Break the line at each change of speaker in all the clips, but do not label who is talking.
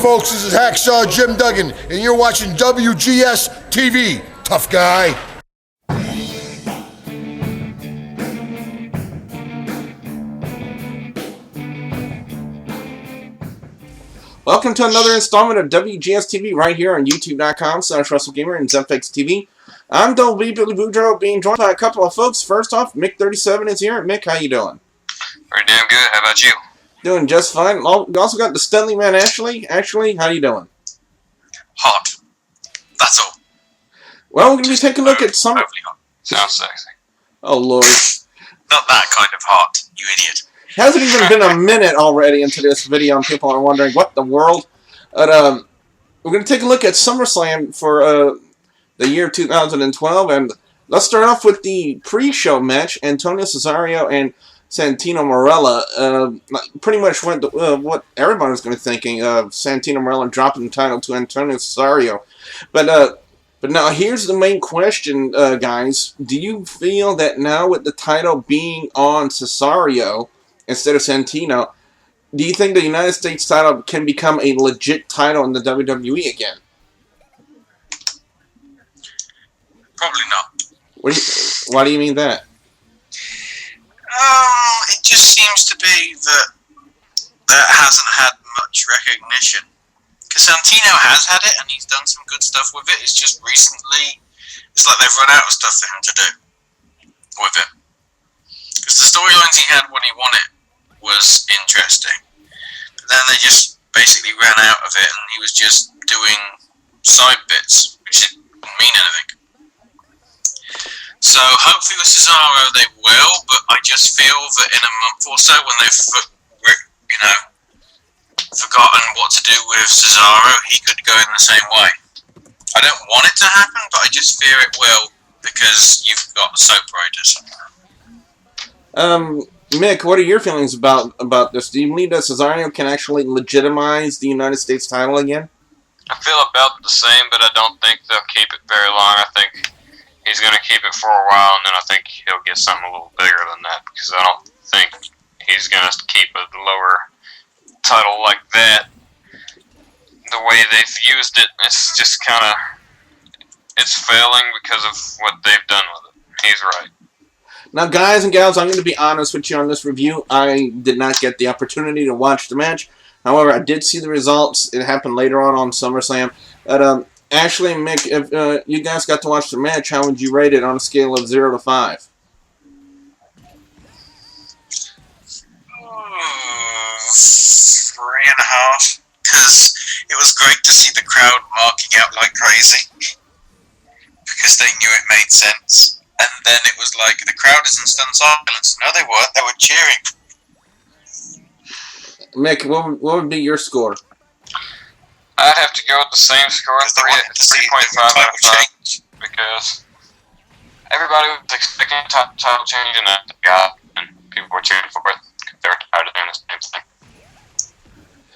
folks, this is Hacksaw Jim Duggan, and you're watching WGS-TV. Tough guy.
Welcome to another installment of WGS-TV right here on YouTube.com/WrestleGamer and ZFX-TV. I'm PPV Review-Splosion Man, being joined by a couple of folks. First off, Mick37 is here. Mick, how you doing?
Pretty damn good. How about you?
Doing just fine. We also got the Stanley Man, Ashley. Ashley, how you doing?
Hot. That's all.
Well, we're going to be taking a look at some...
Hopefully hot. Sounds sexy.
Oh, Lord.
Not that kind of hot, you idiot.
Hasn't even been a minute already into this video, and people are wondering, what the world? But, we're going to take a look at SummerSlam for the year 2012, and let's start off with the pre-show match. Antonio Cesaro and Santino Marella pretty much went what everyone was going to be thinking of Santino Marella dropping the title to Antonio Cesaro. But now here's the main question, guys. Do you feel that now with the title being on Cesaro instead of Santino, do you think the United States title can become a legit title in the WWE again?
Probably not.
Why do you mean that?
It just seems to be that hasn't had much recognition. Because Santino has had it, and he's done some good stuff with it. It's just recently, it's like they've run out of stuff for him to do with it. Because the storylines he had when he won it was interesting. But then they just basically ran out of it, and he was just doing side bits, which didn't mean anything. So hopefully with Cesaro they will, but I just feel that in a month or so, when they've forgotten what to do with Cesaro, he could go in the same way. I don't want it to happen, but I just fear it will, because you've got the soap operators.
Mick, what are your feelings about this? Do you believe that Cesaro can actually legitimize the United States title again?
I feel about the same, but I don't think they'll keep it very long. I think he's going to keep it for a while, and then I think he'll get something a little bigger than that, because I don't think he's going to keep a lower title like that. The way they've used it, it's just kind of, it's failing because of what they've done with it. He's right.
Now, guys and gals, I'm going to be honest with you on this review. I did not get the opportunity to watch the match. However, I did see the results. It happened later on SummerSlam. But, Ashley and Mick, if you guys got to watch the match, how would you rate it on a scale of 0 to 5?
3.5, because it was great to see the crowd marking out like crazy, because they knew it made sense. And then it was like, the crowd is in stunned silence. No, they weren't. They were cheering.
Mick, what would be your score?
I'd have to go with the same score, 3.5 out of 5, because everybody was expecting a title change, and that got, and people were cheering for it. They were tired of doing the same thing.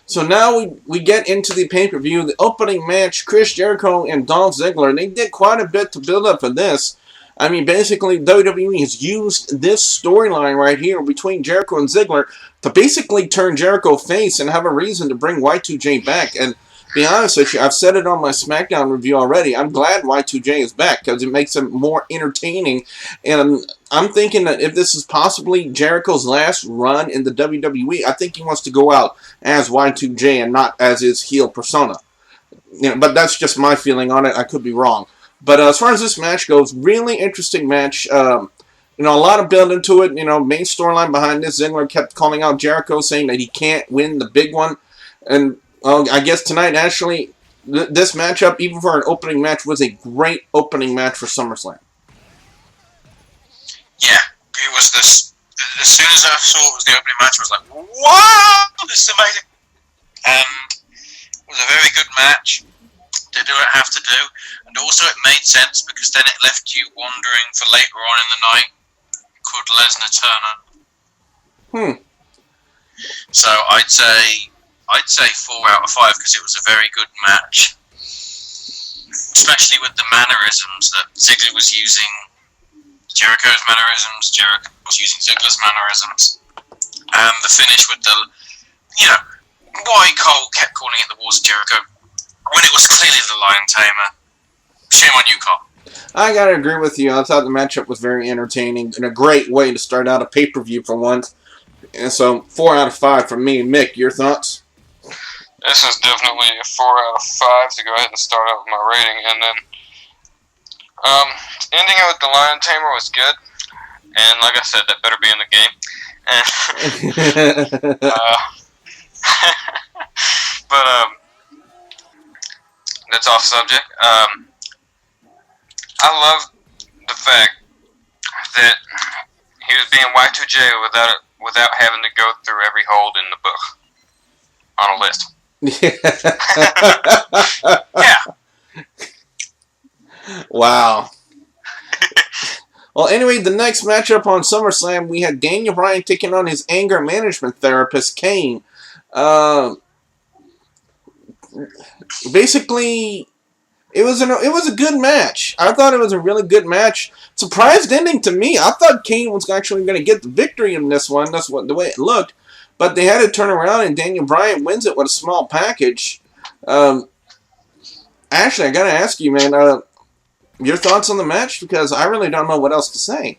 So now we get into the pay-per-view, the opening match, Chris Jericho and Dolph Ziggler, and they did quite a bit to build up for this. I mean, basically, WWE has used this storyline right here between Jericho and Ziggler to basically turn Jericho face and have a reason to bring Y2J back. And to be honest with you, I've said it on my SmackDown review already. I'm glad Y2J is back because it makes him more entertaining. And I'm thinking that if this is possibly Jericho's last run in the WWE, I think he wants to go out as Y2J and not as his heel persona. You know, but that's just my feeling on it. I could be wrong. But as far as this match goes, really interesting match. A lot of build into it. Main storyline behind this, Ziggler kept calling out Jericho, saying that he can't win the big one. And I guess tonight, actually, this matchup, even for an opening match, was a great opening match for SummerSlam.
Yeah, it was this. As soon as I saw it was the opening match, I was like, wow, this is amazing. And it was a very good match. They do what it have to do, and also it made sense because then it left you wondering for later on in the night, could Lesnar turn up? So I'd say 4 out of 5 because it was a very good match, especially with the mannerisms that Ziggler was using, Jericho's mannerisms, Jericho was using Ziggler's mannerisms, and the finish with the, why Cole kept calling it the Wars of Jericho when it was clearly the Lion Tamer. Shame on you, Cole.
I gotta agree with you. I thought the matchup was very entertaining and a great way to start out a pay-per-view for once. And so, 4 out of 5 from me. Mick, your thoughts?
This is definitely a 4 out of 5 to go ahead and start out with my rating. And then, ending it with the Lion Tamer was good. And like I said, that better be in the game. But, that's off subject. I love the fact that he was being Y2J without having to go through every hold in the book on a list.
Yeah.
Wow. Well, anyway, the next matchup on SummerSlam, we had Daniel Bryan taking on his anger management therapist, Kane. Basically, it was a good match. I thought it was a really good match. Surprised ending to me. I thought Kane was actually going to get the victory in this one. That's the way it looked. But they had to turn around, and Daniel Bryan wins it with a small package. Ashley, I got to ask you, man, your thoughts on the match? Because I really don't know what else to say.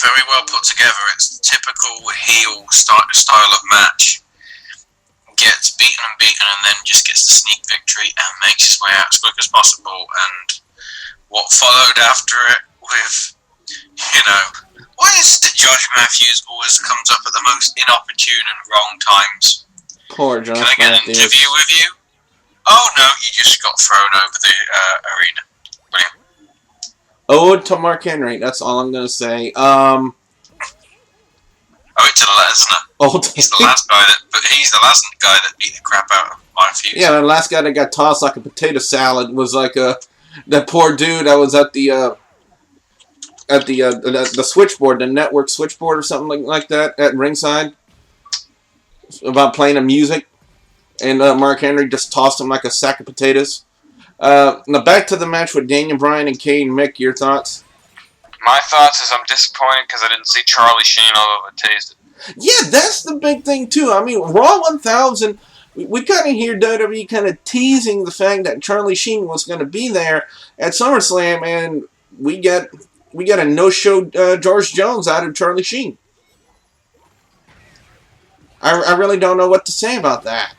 Very well put together. It's the typical heel style of match. Gets beaten and then just gets the sneak victory and makes his way out as quick as possible. And what followed after it with, why is it Josh Matthews always comes up at the most inopportune and wrong times?
Poor Josh
Matthews. Can I get an interview with you? Oh no, you just got thrown over the arena. Brilliant.
Ode to Mark Henry. That's all I'm going to say.
To Lesnar. He's the last guy that beat the crap out of Matthews.
Yeah, the last guy that got tossed like a potato salad was like that poor dude that was at the switchboard, the network switchboard or something like that at ringside, about playing the music, and Mark Henry just tossed him like a sack of potatoes. Now back to the match with Daniel Bryan and Kane. Mick, your thoughts?
My thoughts is I'm disappointed because I didn't see Charlie Sheen all over Taste It.
Yeah, that's the big thing, too. I mean, Raw 1000, we kind of hear WWE kind of teasing the fact that Charlie Sheen was going to be there at SummerSlam, and we get a no-show George Jones out of Charlie Sheen. I really don't know what to say about that.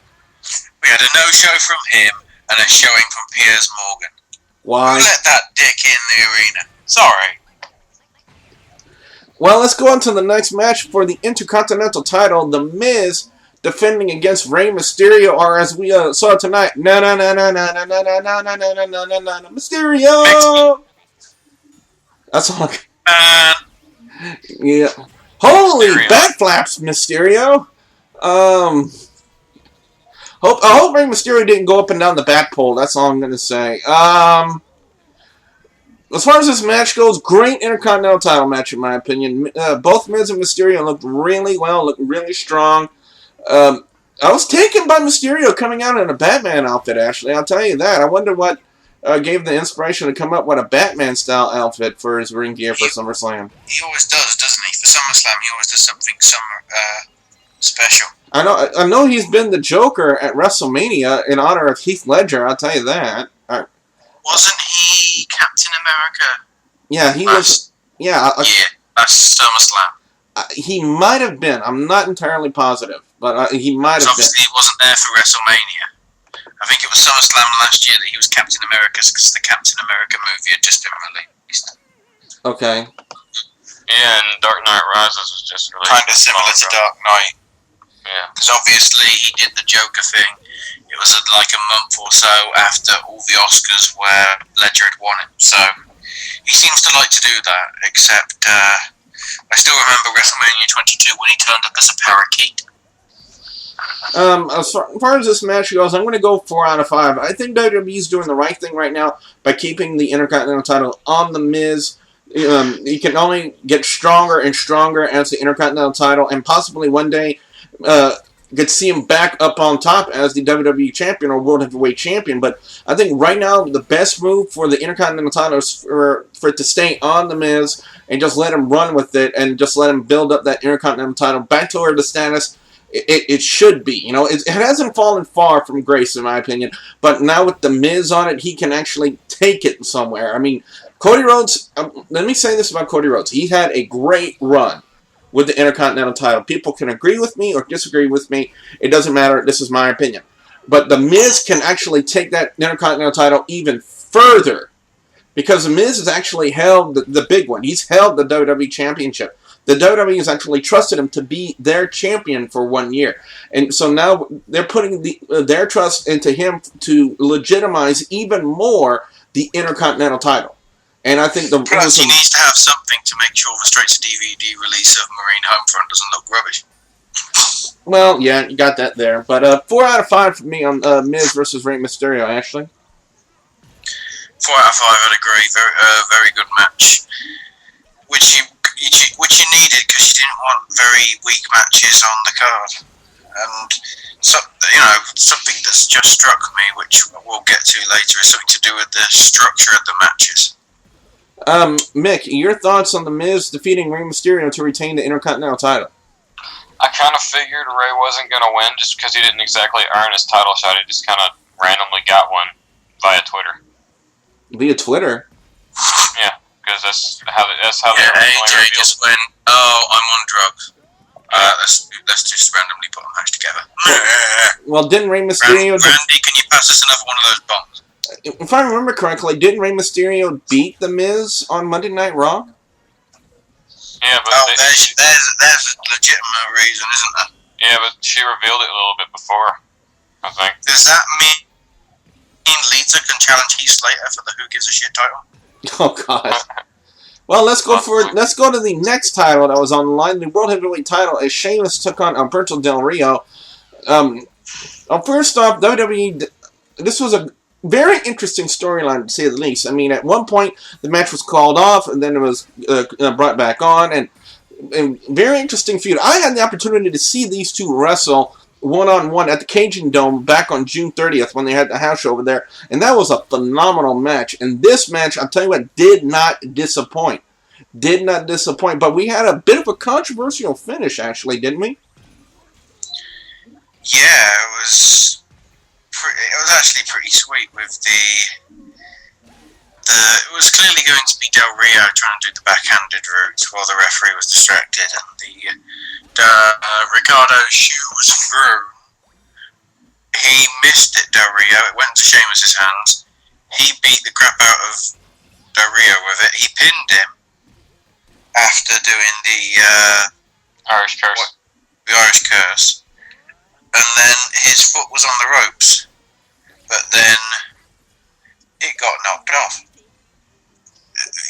We had a no-show from him and a showing from Piers Morgan.
Why?
Who let that dick in the arena? Sorry.
Well, let's go on to the next match for the Intercontinental title. The Miz defending against Rey Mysterio, or as we saw tonight, Mysterio. That's all. Yeah. Holy backflaps, Mysterio. I hope Rey Mysterio didn't go up and down the back pole. That's all I'm gonna say. As far as this match goes, great Intercontinental title match in my opinion. Both Miz and Mysterio looked really well, looked really strong. I was taken by Mysterio coming out in a Batman outfit, Ashley. I'll tell you that. I wonder what gave the inspiration to come up with a Batman-style outfit for his ring gear for SummerSlam.
He always does, doesn't he? For SummerSlam, he always does something special.
I know he's been the Joker at WrestleMania in honor of Heath Ledger, I'll tell you that.
Wasn't he Captain America?
Yeah, he was. Yeah.
That's SummerSlam.
He might have been. I'm not entirely positive, but he might have been.
Obviously, he wasn't there for WrestleMania. I think it was SummerSlam last year that he was Captain America because the Captain America movie had just been released.
Okay.
Yeah, and Dark Knight Rises was just released.
Kind of similar to Dark Knight.
Yeah.
Because obviously he did the Joker thing. It was like a month or so after all the Oscars where Ledger had won it. So he seems to like to do that, except I still remember WrestleMania 22 when he turned up as a parakeet.
As far as this match goes, I'm going to go 4 out of 5. I think WWE's doing the right thing right now by keeping the Intercontinental title on The Miz. He can only get stronger and stronger as the Intercontinental title, and possibly one day could see him back up on top as the WWE Champion or World Heavyweight Champion. But I think right now the best move for the Intercontinental title is for it to stay on The Miz and just let him run with it and just let him build up that Intercontinental title back to where the status it should be. You know, it hasn't fallen far from grace, in my opinion. But now with The Miz on it, he can actually take it somewhere. I mean, Cody Rhodes, let me say this about Cody Rhodes. He had a great run with the Intercontinental title. People can agree with me or disagree with me. It doesn't matter. This is my opinion. But The Miz can actually take that Intercontinental title even further. Because The Miz has actually held the big one. He's held the WWE Championship. The WWE has actually trusted him to be their champion for 1 year. And so now they're putting their trust into him to legitimize even more the Intercontinental title. And I think
Plus, he needs to have something to make sure the straight-to-DVD release of Marine Homefront doesn't look rubbish.
Well, yeah, you got that there. But 4 out of 5 for me on Miz versus Rey Mysterio, Ashley.
4 out of 5, I'd agree. Very good match, which you needed because you didn't want very weak matches on the card. And so, something that's just struck me, which we'll get to later, is something to do with the structure of the matches.
Mick, your thoughts on The Miz defeating Rey Mysterio to retain the Intercontinental title?
I kind of figured Ray wasn't going to win just because he didn't exactly earn his title shot. He just kind of randomly got one via Twitter.
Via Twitter?
Yeah, because that's how they
AJ just went, oh, I'm on drugs. Let's just randomly put a match together.
Well, didn't Rey Mysterio...
Randy, can you pass us another one of those bombs?
If I remember correctly, didn't Rey Mysterio beat The Miz on Monday Night Raw?
Yeah, but
there's a legitimate reason, isn't there?
Yeah, but she revealed it a little bit before, I think.
Does that mean Lita can challenge Heath Slater for the Who Gives a Shit title?
Oh God. Well, let's go to the next title that was on the line, the World Heavyweight title, as Sheamus took on Alberto Del Rio. First off, WWE, this was a very interesting storyline, to say the least. I mean, at one point, the match was called off, and then it was brought back on, and very interesting feud. I had the opportunity to see these two wrestle one-on-one at the Cajun Dome back on June 30th when they had the house show over there, and that was a phenomenal match. And this match, I'll tell you what, did not disappoint. Did not disappoint, but we had a bit of a controversial finish, actually, didn't we?
Yeah, it was actually pretty sweet with it was clearly going to be Del Rio trying to do the backhanded route while the referee was distracted, and Ricardo's shoe was thrown. He missed it, Del Rio. It went into Sheamus' hands. He beat the crap out of Del Rio with it. He pinned him after doing the
Irish Curse.
The Irish Curse. And then his foot was on the ropes. But then it got knocked off.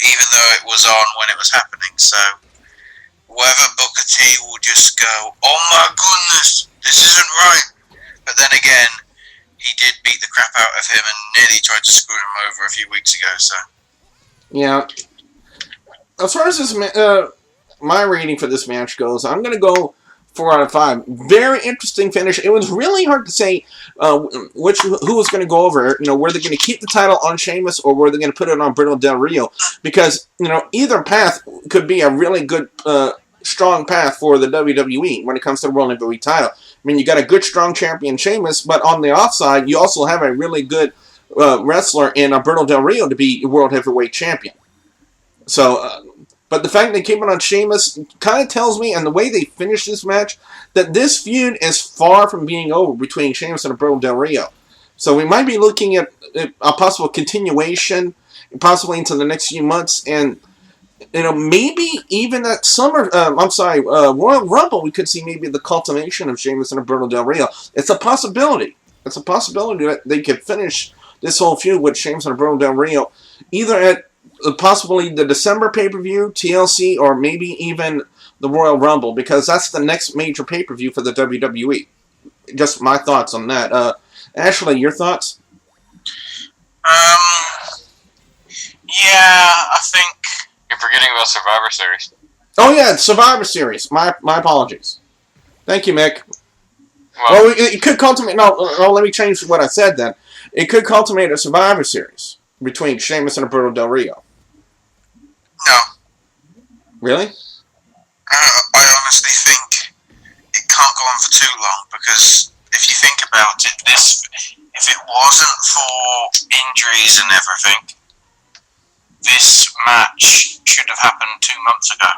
Even though it was on when it was happening. So whether Booker T will just go, oh my goodness, this isn't right. But then again, he did beat the crap out of him and nearly tried to screw him over a few weeks ago. So
yeah. As far as this my rating for this match goes, I'm going to go 4 out of 5. Very interesting finish. It was really hard to say who was going to go over. Were they going to keep the title on Sheamus or were they going to put it on Alberto Del Rio? Because either path could be a really good, strong path for the WWE when it comes to the World Heavyweight title. I mean, you got a good, strong champion Sheamus, but on the offside, you also have a really good wrestler in Alberto Del Rio to be World Heavyweight champion. So. But the fact they came on Sheamus kind of tells me, and the way they finished this match, that this feud is far from being over between Sheamus and Alberto Del Rio. So we might be looking at a possible continuation, possibly into the next few months, and maybe even at Royal Rumble, we could see maybe the culmination of Sheamus and Alberto Del Rio. It's a possibility. It's a possibility that they could finish this whole feud with Sheamus and Alberto Del Rio, either at possibly the December pay-per-view, TLC, or maybe even the Royal Rumble, because that's the next major pay-per-view for the WWE. Just my thoughts on that. Ashley, your thoughts?
Yeah, I think...
You're forgetting about Survivor Series.
Oh yeah, Survivor Series. My apologies. Thank you, Mick. Well, it could culminate... No, let me change what I said then. It could culminate a Survivor Series between Sheamus and Alberto Del Rio.
No.
Really?
I honestly think it can't go on for too long, because if you think about it, if it wasn't for injuries and everything, this match should have happened 2 months ago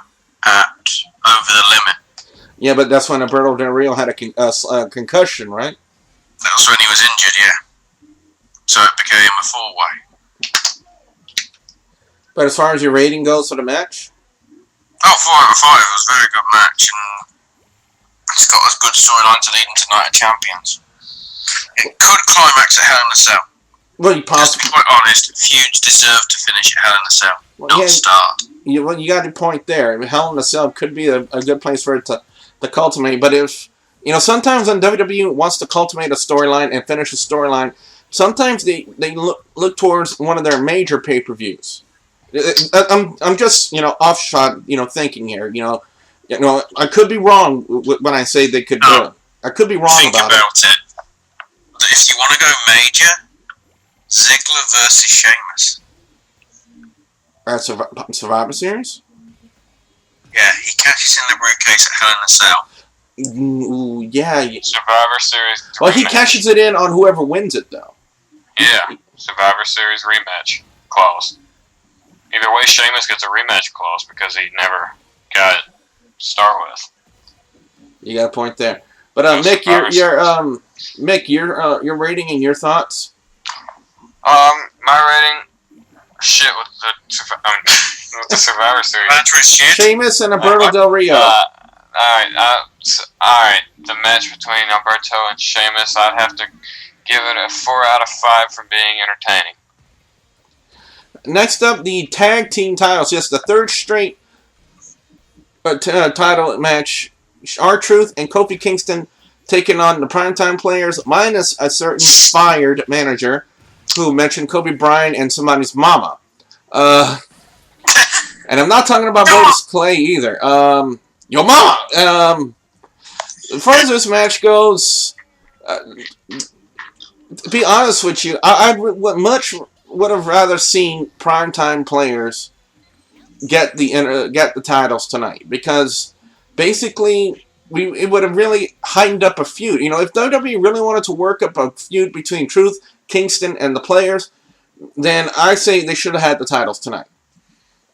at Over the Limit.
Yeah, but that's when Alberto Del Rio had a concussion, right?
That was when he was injured, yeah. So it became a 4-way.
But as far as your rating goes for the match?
Oh, 4 out of 5. It was a very good match, and it's got a good storyline to lead into Night of Champions. It could climax at Hell in a Cell.
Well, you
Just to be quite honest, feuds deserve to finish at Hell in a Cell, not start.
You got a point there. I mean, Hell in a Cell could be a good place for it to cultivate. But if sometimes when WWE wants to cultivate a storyline and finish a storyline, sometimes they look towards one of their major pay-per-views. I'm just offshot thinking here. I could be wrong when I say they could do it. I could be wrong
about it. If you want to go major, Ziggler versus Sheamus.
Survivor Series?
Yeah, he cashes in the briefcase at Hell in a Cell.
Ooh, yeah.
Survivor Series.
Well, he cashes it in on whoever wins it, though.
Yeah, Survivor Series rematch clause. Either way, Sheamus gets a rematch clause because he never got it to start with.
You got a point there. But Mick, your rating and your thoughts?
My rating, shit with the Survivor Series.
Sheamus and Alberto Del Rio.
Alright. The match between Alberto and Sheamus, I'd have to give it a 4 out of 5 for being entertaining.
Next up, the tag team titles. Yes, the third straight title match. R-Truth and Kofi Kingston taking on the Primetime Players, minus a certain fired manager who mentioned Kobe Bryant and somebody's mama. And I'm not talking about Brodus Clay either. Your mama! As far as this match goes, to be honest with you, I would have rather seen Primetime Players get the titles tonight, because basically it would have really heightened up a feud. If WWE really wanted to work up a feud between Truth, Kingston, and the Players, then I say they should have had the titles tonight.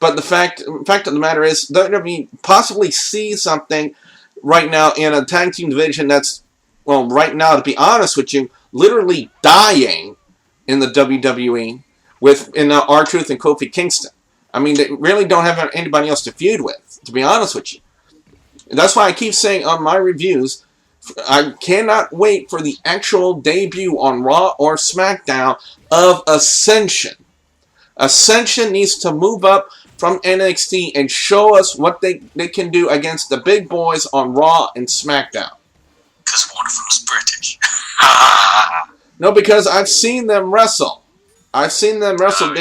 But the fact of the matter is, WWE possibly sees something right now in a tag team division that's, well, right now, to be honest with you, literally dying in the WWE in R-Truth and Kofi Kingston. I mean, they really don't have anybody else to feud with, to be honest with you. And that's why I keep saying on my reviews, I cannot wait for the actual debut on Raw or SmackDown of Ascension. Ascension needs to move up from NXT and show us what they can do against the big boys on Raw and SmackDown.
Because one of them's British.
No, because I've seen them wrestle. They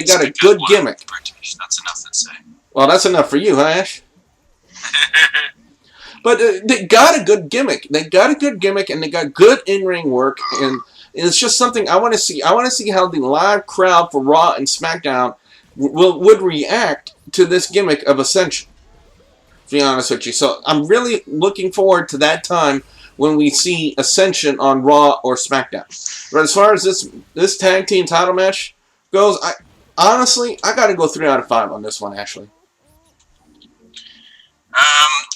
got a good gimmick.
British. That's enough to say.
Well, that's enough for you, huh, Ash? But they got a good gimmick. And they got good in-ring work, and it's just something I want to see. I want to see how the live crowd for Raw and SmackDown would react to this gimmick of Ascension, to be honest with you. So I'm really looking forward to that time when we see Ascension on Raw or SmackDown. But as far as this tag team title match goes, I got to go 3 out of 5 on this one, Ashley.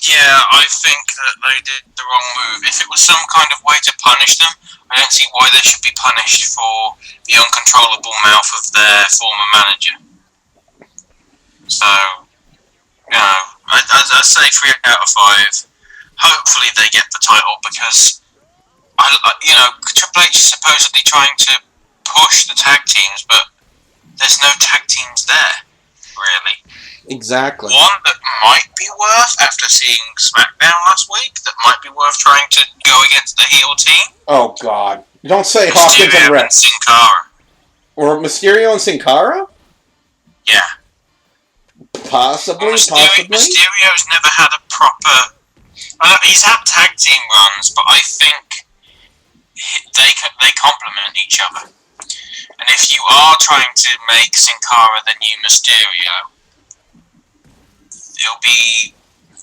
Yeah, I think that they did the wrong move. If it was some kind of way to punish them, I don't see why they should be punished for the uncontrollable mouth of their former manager. So, I'd say 3 out of 5. Hopefully they get the title, because, Triple H is supposedly trying to push the tag teams, but there's no tag teams there, really.
Exactly.
One that might be worth, after seeing SmackDown last week, that might be worth trying to go against the heel team.
Oh, God. Don't say Hawkins and Rex.
Sin Cara.
Or Mysterio and Sin Cara?
Yeah.
Possibly.
Mysterio's never had a proper... he's had tag team runs, but I think they complement each other. And if you are trying to make Sin Cara the new Mysterio, it'll be,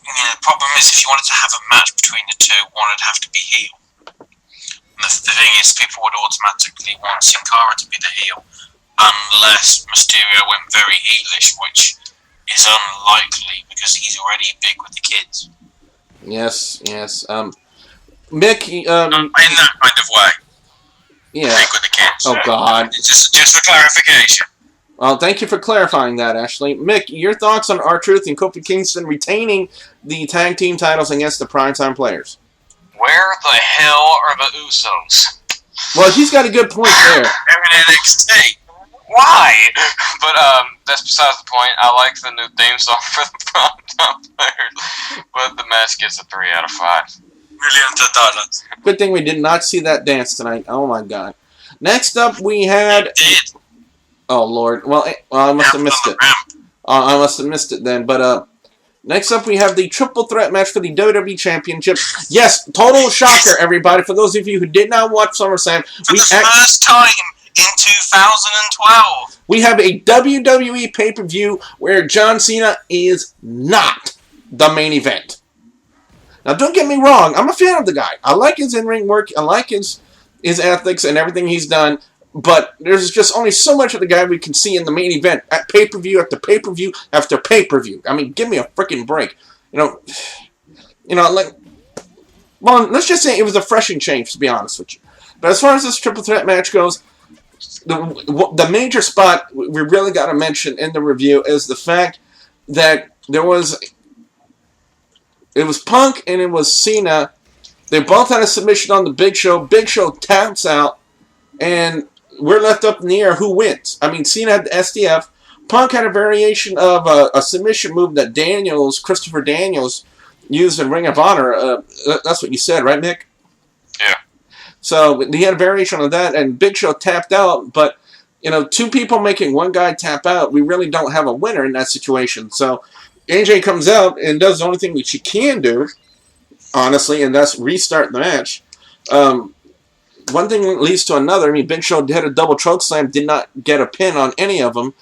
the problem is if you wanted to have a match between the two, one would have to be heel. And the thing is, people would automatically want Sin Cara to be the heel, unless Mysterio went very heelish, which is unlikely because he's already big with the kids.
Yes. Mick,
in that kind of way.
Yeah.
Big with the kids.
Oh God.
Just for clarification.
Well, thank you for clarifying that, Ashley. Mick, your thoughts on R-Truth and Kofi Kingston retaining the tag team titles against the Primetime Players?
Where the hell are the Usos?
Well, he's got a good point there.
They're in NXT.
Why? But that's besides the point. I like the new theme song for the Primetime Players, but the match gets a 3 out of 5.
Millions of dollars.
Good thing we did not see that dance tonight. Oh my God. Next up, we had.
Did.
Oh Lord. Well, I must have missed it. I must have missed it then. But next up, we have the triple threat match for the WWE Championship. Yes, total shocker, everybody. For those of you who did not watch SummerSlam,
for the first time in 2012,
we have a WWE pay-per-view where John Cena is not the main event. Now, don't get me wrong. I'm a fan of the guy. I like his in-ring work. I like his ethics and everything he's done. But there's just only so much of the guy we can see in the main event at pay-per-view after pay-per-view after pay-per-view. I mean, give me a freaking break. Well, let's just say it was a refreshing change, to be honest with you. But as far as this triple threat match goes, the major spot we really got to mention in the review is the fact that it was Punk and it was Cena. They both had a submission on the Big Show. Big Show taps out, and we're left up in the air who wins. I mean, Cena had the SDF. Punk had a variation of a submission move that Christopher Daniels, used in Ring of Honor. That's what you said, right, Mick?
Yeah.
So he had a variation of that, and Big Show tapped out. But, two people making one guy tap out, we really don't have a winner in that situation. So AJ comes out and does the only thing that she can do, honestly, and that's restart the match. One thing leads to another. I mean, Big Show did a double choke slam, did not get a pin on any of them.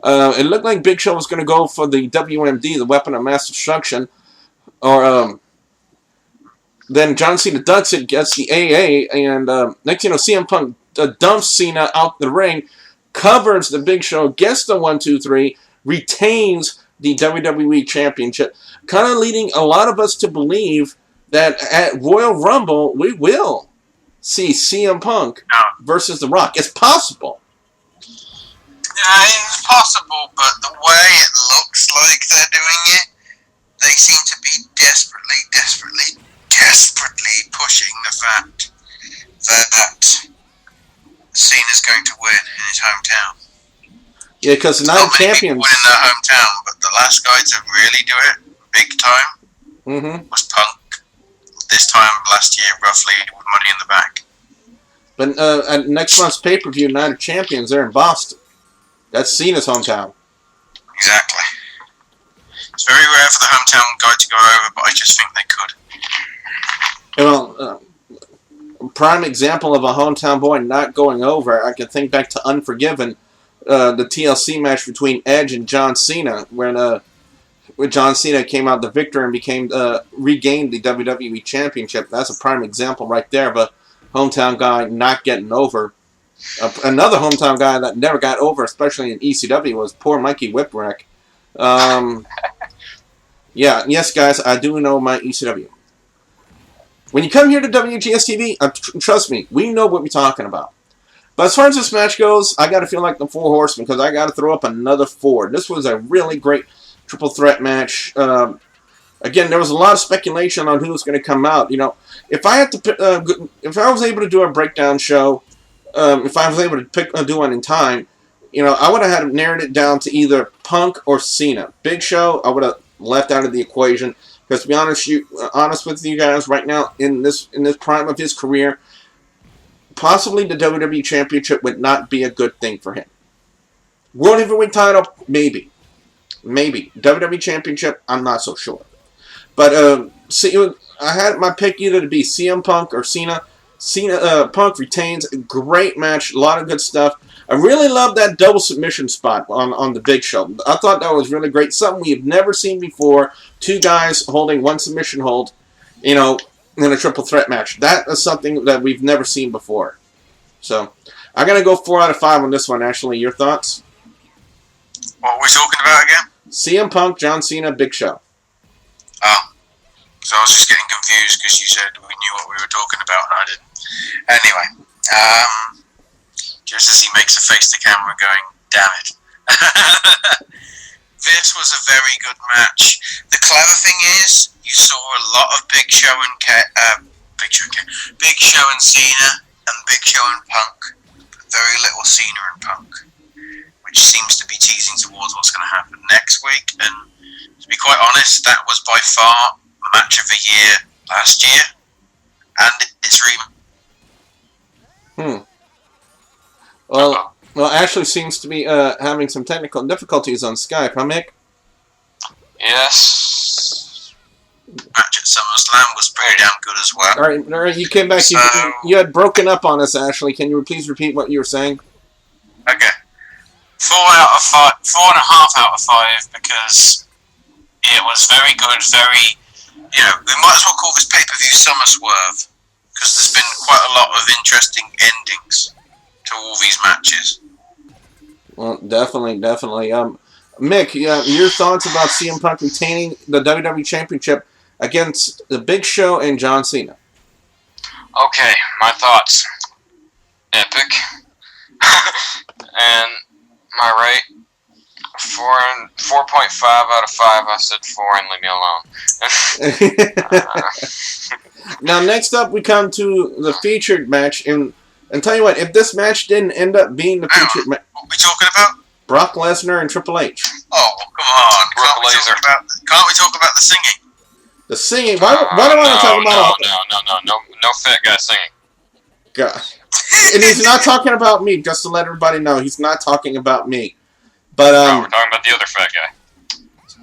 It looked like Big Show was going to go for the WMD, the Weapon of Mass Destruction, or then John Cena ducks it, gets the AA, and next thing you know, CM Punk dumps Cena out the ring, covers the Big Show, gets the 1-2-3, retains the WWE Championship, kind of leading a lot of us to believe that at Royal Rumble, we will see CM Punk versus The Rock. It's possible.
Yeah, it's possible, but the way it looks like they're doing it, they seem to be desperately pushing the fact that Cena's going to win in his hometown.
Yeah, because the Night of Champions
win in their hometown, but the last guy to really do it big time was Punk. This time last year, roughly, with Money in the Bank.
But at next month's pay-per-view, Night of Champions, they're in Boston. That's Cena's hometown.
Exactly. It's very rare for the hometown guy to go over, but I just think they could.
Well, prime example of a hometown boy not going over, I can think back to Unforgiven, the TLC match between Edge and John Cena, when John Cena came out the victor and regained the WWE Championship. That's a prime example right there of a hometown guy not getting over. Another hometown guy that never got over, especially in ECW, was poor Mikey Whipwreck. Yes, guys, I do know my ECW. When you come here to WGS-TV, trust me, we know what we're talking about. But as far as this match goes, I got to feel like the Four Horsemen, because I got to throw up another 4. This was a really great triple threat match. Again, there was a lot of speculation on who was going to come out. If I was able to do a breakdown show, if I was able to do one in time, I would have narrowed it down to either Punk or Cena. Big Show, I would have left out of the equation. Because to be honest with you guys, right now in this prime of his career, possibly the WWE Championship would not be a good thing for him. World Heavyweight title, maybe. WWE Championship, I'm not so sure. But I had my pick either to be CM Punk or Cena. Punk retains, a great match, a lot of good stuff. I really love that double submission spot on the Big Show. I thought that was really great. Something we've never seen before. Two guys holding one submission hold, in a triple threat match. That is something that we've never seen before. So, I'm going to go 4 out of 5 on this one, Ashley. Your thoughts?
What were we talking about again?
CM Punk, John Cena, Big Show.
Oh. So I was just getting confused because you said we knew what we were talking about and I didn't. Anyway, just as he makes a face to camera going, damn it. This was a very good match. The clever thing is, you saw a lot of Big Show and Big Show and Cena and Big Show and Punk, but very little Cena and Punk, which seems to be teasing towards what's going to happen next week. And to be quite honest, that was by far match of the year last year, and it's
Well, Ashley seems to be having some technical difficulties on Skype, huh, Mick?
Yes.
match at SummerSlam was pretty damn good as well.
All right, you came back.
So,
you had broken up on us, Ashley. Can you please repeat what you were saying?
Okay. 4 out of 5, 4.5 out of 5, because it was very good, very, we might as well call this pay-per-view Summer Swerve, because there's been quite a lot of interesting endings to all these matches.
Well, definitely. Mick, your thoughts about CM Punk retaining the WWE Championship against the Big Show and John Cena?
Okay, my thoughts. Epic. And my rate, 4.5 out of 5. I said 4 and leave me alone.
Now, next up, we come to the featured match. And tell you what, if this match didn't end up being the featured match...
What are we talking about?
Brock Lesnar and Triple H.
Oh, come on. Can't we talk about the singing?
The singing? Why do I want to talk about...
No fat guy singing.
God. And he's not talking about me, just to let everybody know. He's not talking about me. But,
no, we're talking about the other fat guy.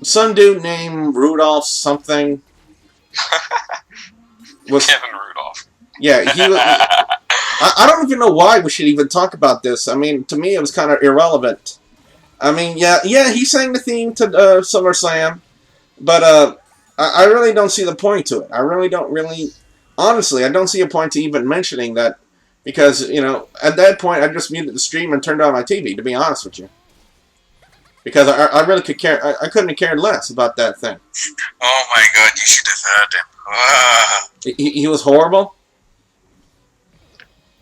Some dude named Rudolph something.
Kevin Rudolph.
Yeah, he was... I don't even know why we should even talk about this. I mean, to me, it was kind of irrelevant. I mean, yeah, he sang the theme to SummerSlam, but I really don't see the point to it. Honestly, I don't see a point to even mentioning that, because, at that point, I just muted the stream and turned on my TV, to be honest with you. Because I really could care, I couldn't have cared less about that thing.
Oh my God, you should have heard him. Ah.
He was horrible?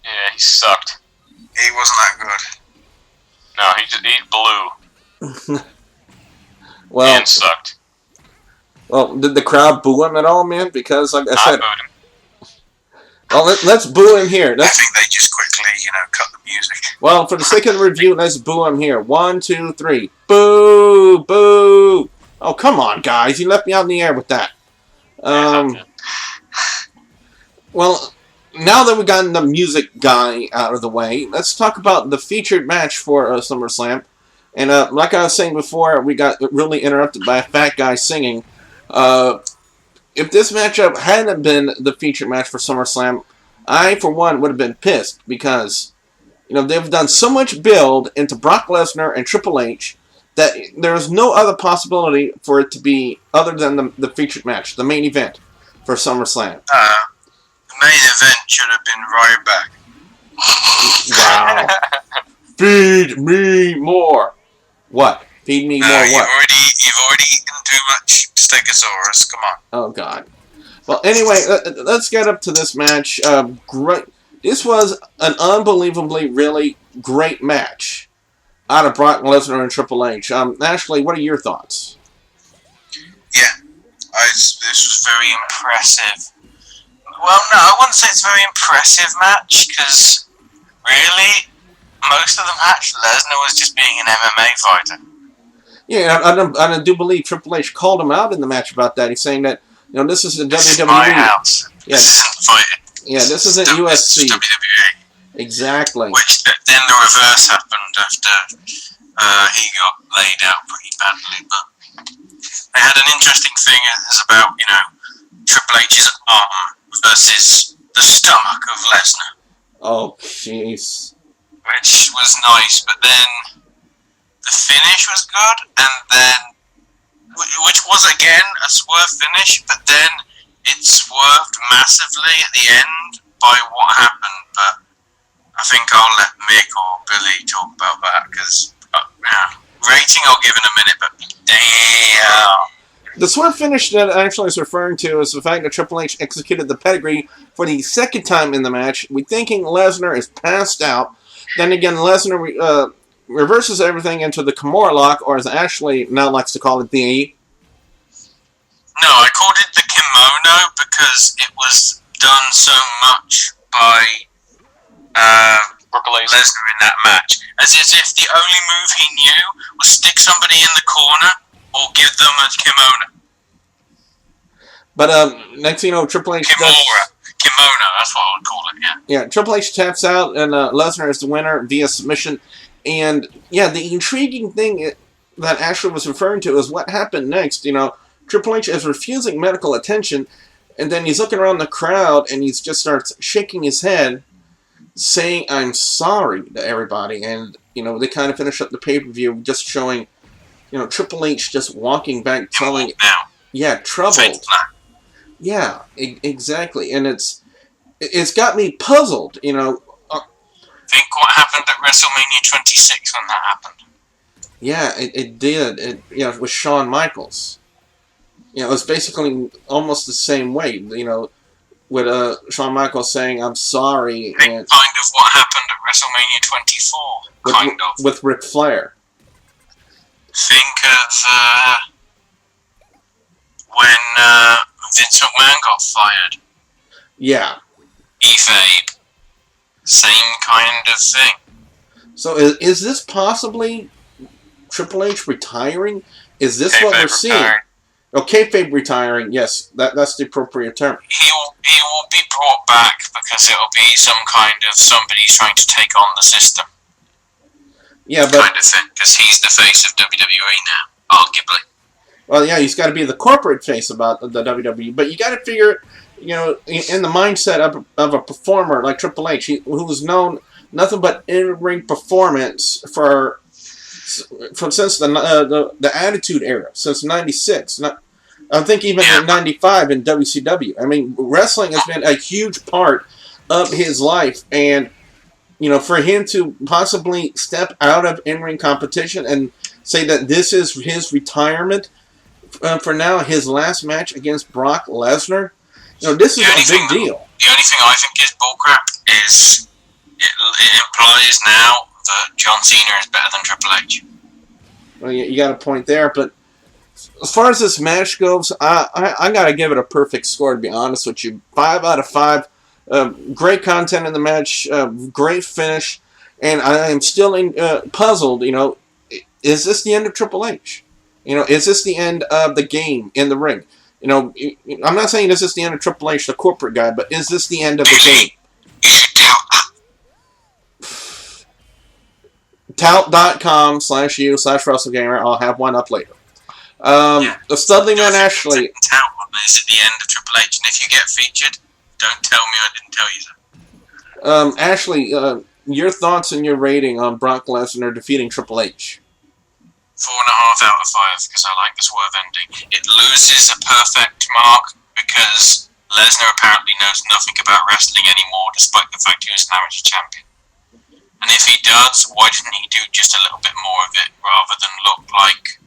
Yeah, he sucked.
He wasn't that good.
No, he blew.
Well,
and sucked.
Well, did the crowd boo him at all, man? Because, like I said...
booed him.
Well, let's boo him here.
I think they just quickly, cut the music.
Well, for the sake of the review, let's boo him here. 1, 2, 3. Boo! Boo! Oh, come on, guys. You left me out in the air with that. Well, now that we've gotten the music guy out of the way, let's talk about the featured match for SummerSlam. And like I was saying before, we got really interrupted by a fat guy singing. If this matchup hadn't been the featured match for SummerSlam, I, for one, would have been pissed, because, they've done so much build into Brock Lesnar and Triple H that there is no other possibility for it to be other than the featured match, the main event for SummerSlam.
The main event should have been Ryback.
Wow. Feed me more. What? Feed me more what?
You've already eaten too much Stegosaurus. Come on.
Oh, God. Well, anyway, let's get up to this match. Great. This was an unbelievably, really great match out of Brock Lesnar and Triple H. Ashley, what are your thoughts?
Yeah. This was very impressive. Well, no, I wouldn't say it's a very impressive match, because, really, most of the match, Lesnar was just being an MMA fighter.
Yeah, I do believe Triple H called him out in the match about that. He's saying that, this is the WWE.
This is my house.
Yeah.
This isn't fighting.
Yeah, this isn't UFC.
This is WWE.
Exactly.
Which then the reverse happened after he got laid out pretty badly. But they had an interesting thing as about, Triple H's arm versus the stomach of Lesnar.
Oh, jeez.
which was nice, but then the finish was good, and then, which was again a swerve finish, but then it swerved massively at the end by what happened, but I think I'll let Mick or Billy talk about that, because, rating I'll give in a minute, but damn.
The swerve finish that actually is referring to is the fact that Triple H executed the pedigree for the second time in the match. We're thinking Lesnar is passed out. Then again, Lesnar reverses everything into the Kimura lock, or as Ashley now likes to call it, the...
No, I called it the kimono because it was done so much by Lesnar in that match. As if the only move he knew was stick somebody in the corner or give them a kimono.
But next thing you know, Triple H...
Kimono, that's what I would call it, yeah.
Yeah, Triple H taps out, and Lesnar is the winner via submission. And, yeah, the intriguing thing that Ashley was referring to is what happened next. You know, Triple H is refusing medical attention, and then he's looking around the crowd, and he just starts shaking his head, saying, "I'm sorry," to everybody. And, you know, they kind of finish up the pay-per-view just showing, you know, Triple H just walking back, telling... Yeah, troubled. Yeah, exactly. And it's got me puzzled, you know.
Think what happened at WrestleMania 26 when that happened.
Yeah, it did. With Shawn Michaels. You know, it's basically almost the same way, you know, with Shawn Michaels saying, "I'm sorry."
Think
and
kind of what happened at WrestleMania 24,
with Ric Flair.
Think of when Vince McMahon got fired.
Yeah.
E-Fade. Same kind of thing.
So is this possibly Triple H retiring? Is this what we're seeing? Oh, kayfabe retiring, yes. That's the appropriate term.
He will be brought back because it'll be some kind of somebody trying to take on the system.
Yeah, but...
kind of thing, because he's the face of WWE now, arguably.
Well, yeah, he's got to be the corporate face about the WWE, but you got to figure, you know, in the mindset of a performer like Triple H, who's known nothing but in-ring performance since the Attitude Era, since '96. I think even in '95 in WCW. I mean, wrestling has been a huge part of his life, and you know, for him to possibly step out of in-ring competition and say that this is his retirement. For now, his last match against Brock Lesnar, you know, this is a big deal.
The only thing I think is bullcrap is it implies now that John Cena is better than Triple H.
Well, you got a point there, but as far as this match goes, I got to give it a perfect score, to be honest with you. 5 out of 5. Great content in the match, great finish, and I am still puzzled, you know, is this the end of Triple H? You know, is this the end of the game in the ring? You know, I'm not saying is this the end of Triple H, the corporate guy, but is this the end of the game?
You should tout that.
Tout.com/you/WrestleGamer. I'll have one up later. The Studley Man Ashley.
Tout is at the end of Triple H, and if you get featured, don't tell me I didn't tell you so.
Ashley, your thoughts and your rating on Brock Lesnar defeating Triple H?
4.5 out of 5 because I like the swerve ending. It loses a perfect mark because Lesnar apparently knows nothing about wrestling anymore, despite the fact he was an amateur champion. And if he does, why didn't he do just a little bit more of it rather than look like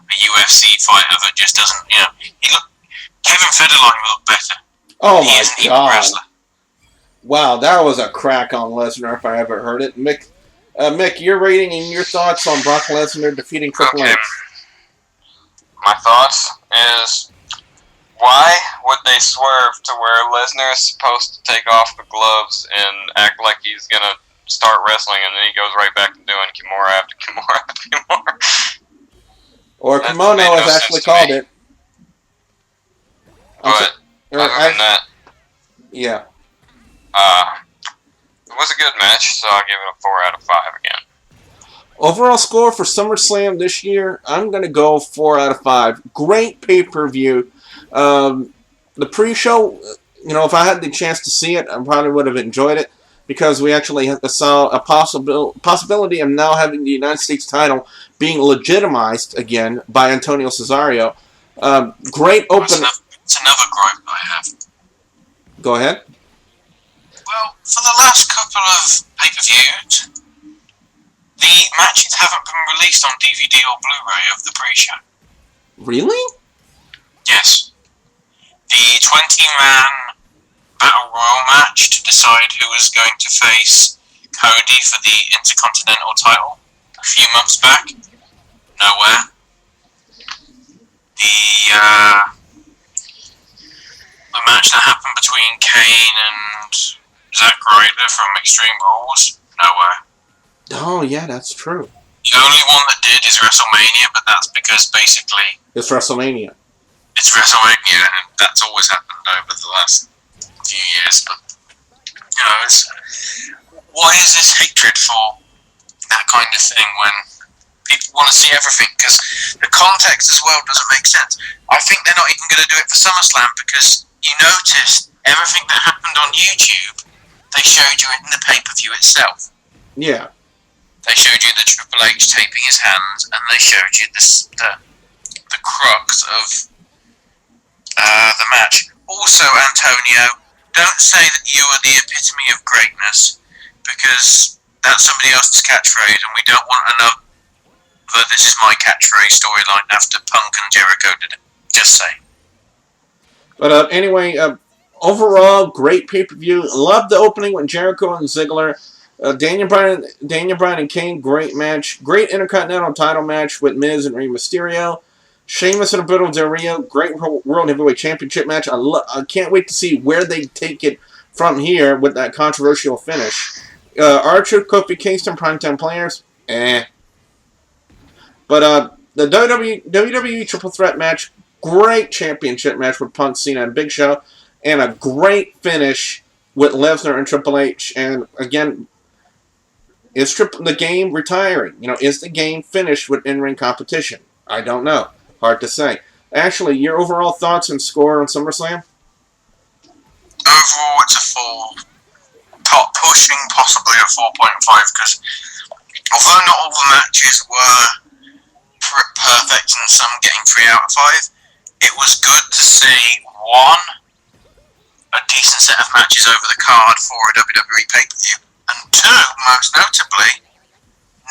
a UFC fighter that just doesn't, you know, Kevin Federline will look better.
Oh my God. Wow, that was a crack on Lesnar if I ever heard it. Mick, your rating and your thoughts on Brock Lesnar defeating Triple H.
My thoughts is, why would they swerve to where Lesnar is supposed to take off the gloves and act like he's going to start wrestling, and then he goes right back to doing Kimura after Kimura after Kimura?
Or kimono, as Ashley called it.
But, other than that...
Yeah.
It was a good match, so I'll give it a 4 out of 5 again.
Overall score for SummerSlam this year, I'm going to go 4 out of 5. Great pay-per-view. The pre-show, you know, if I had the chance to see it, I probably would have enjoyed it because we actually saw a possibility of now having the United States title being legitimized again by Antonio Cesario. Great opening.
It's another gripe I have.
Go ahead.
Well, for the last couple of pay-per-views, the matches haven't been released on DVD or Blu-ray of the pre-show.
Really?
Yes. The 20-man Battle Royal match to decide who was going to face Cody for the Intercontinental title a few months back. Nowhere. The match that happened between Kane and Zack Ryder from Extreme Rules. Nowhere.
Oh, yeah, that's true.
The only one that did is WrestleMania, but that's because basically
It's WrestleMania.
it's WrestleMania, and that's always happened over the last few years. But you know, why is this hatred for that kind of thing when people want to see everything? Because the context as well doesn't make sense. I think they're not even going to do it for SummerSlam because you noticed everything that happened on YouTube. They showed you it in the pay-per-view itself.
Yeah.
They showed you the Triple H taping his hands, and they showed you the crux of the match. Also, Antonio, don't say that you are the epitome of greatness, because that's somebody else's catchphrase, and we don't want another "this is my catchphrase" storyline after Punk and Jericho did it. Just saying.
But anyway, overall, great pay-per-view. Loved the opening with Jericho and Ziggler. Daniel Bryan and Kane, great match. Great Intercontinental title match with Miz and Rey Mysterio. Sheamus and Alberto Del Rio, great World Heavyweight Championship match. I can't wait to see where they take it from here with that controversial finish. Archer, Kofi Kingston, Primetime Players, But the WWE Triple Threat match, great championship match with Punk, Cena, and Big Show, and a great finish with Lesnar and Triple H. And again, is the game retiring? You know, is the game finished with in-ring competition? I don't know. Hard to say. Actually, your overall thoughts and score on SummerSlam?
Overall, it's a full, top pushing possibly a 4.5, because although not all the matches were perfect and some getting 3 out of 5, it was good to see, one, a decent set of matches over the card for a WWE pay-per-view, and two, most notably,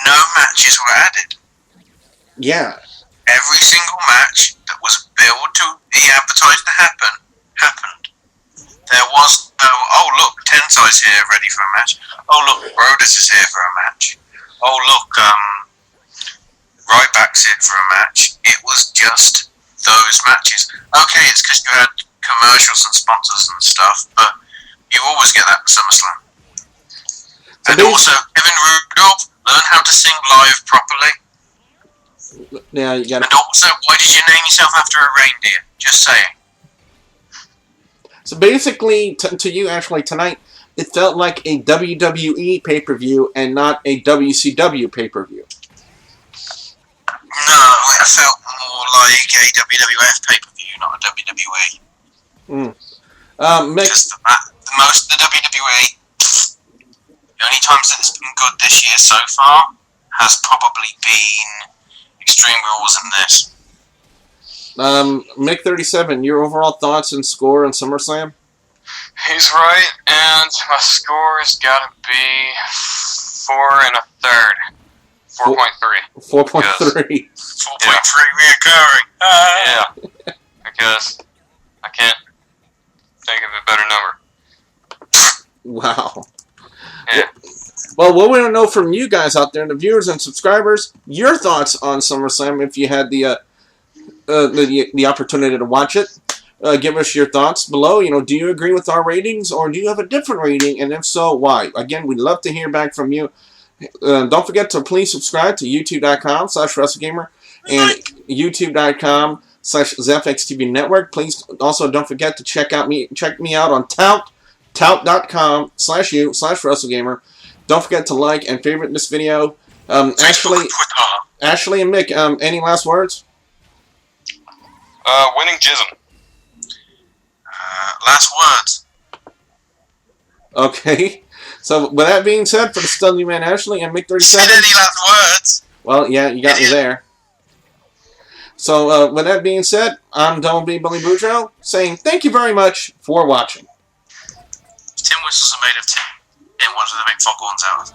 no matches were added.
Yeah.
Every single match that was billed to be advertised to happen, happened. There was no, oh look, Tensai's here ready for a match. Oh look, Brodus is here for a match. Oh look, Ryback's here for a match. It was just those matches. Okay, it's because you had commercials and sponsors and stuff, but you always get that in SummerSlam. And also, Kevin Rudolph, learn how to sing live properly.
Yeah, you gotta.
And also, why did you name yourself after a reindeer? Just saying.
So basically, to you, actually, tonight, it felt like a WWE pay-per-view and not a WCW pay-per-view.
No, it felt more like a WWF pay-per-view, not a WWE. The WWE, the only times that it's been good this year so far has probably been Extreme Rules and this.
Mick37, your overall thoughts and score on SummerSlam?
He's right, and my score has got to be 4 1/3. 4.3.
4.3.
4.3 reoccurring.
Yeah, because I can't think of a better number.
Wow.
Yeah.
Well, what we want to know from you guys out there, the viewers and subscribers, your thoughts on SummerSlam if you had the opportunity to watch it. Give us your thoughts below. You know, do you agree with our ratings, or do you have a different rating, and if so, why? Again, we'd love to hear back from you. Don't forget to please subscribe to youtube.com/WrestleGamer and youtube.com/ZFXTV Network. Please also don't forget to check me out on tout.com/you/WrestleGamer. Don't forget to like and favorite this video. Ashley and Mick, any last words?
Winning Jism.
Last words.
Okay. So, with that being said, for the Studly Man Ashley and Mick37.
Said any last words?
Well, yeah, you got me there. So, with that being said, I'm Double B Billy Boudreaux, saying thank you very much for watching.
Tin whistles are made of tin. Tin ones with the big fog ones out.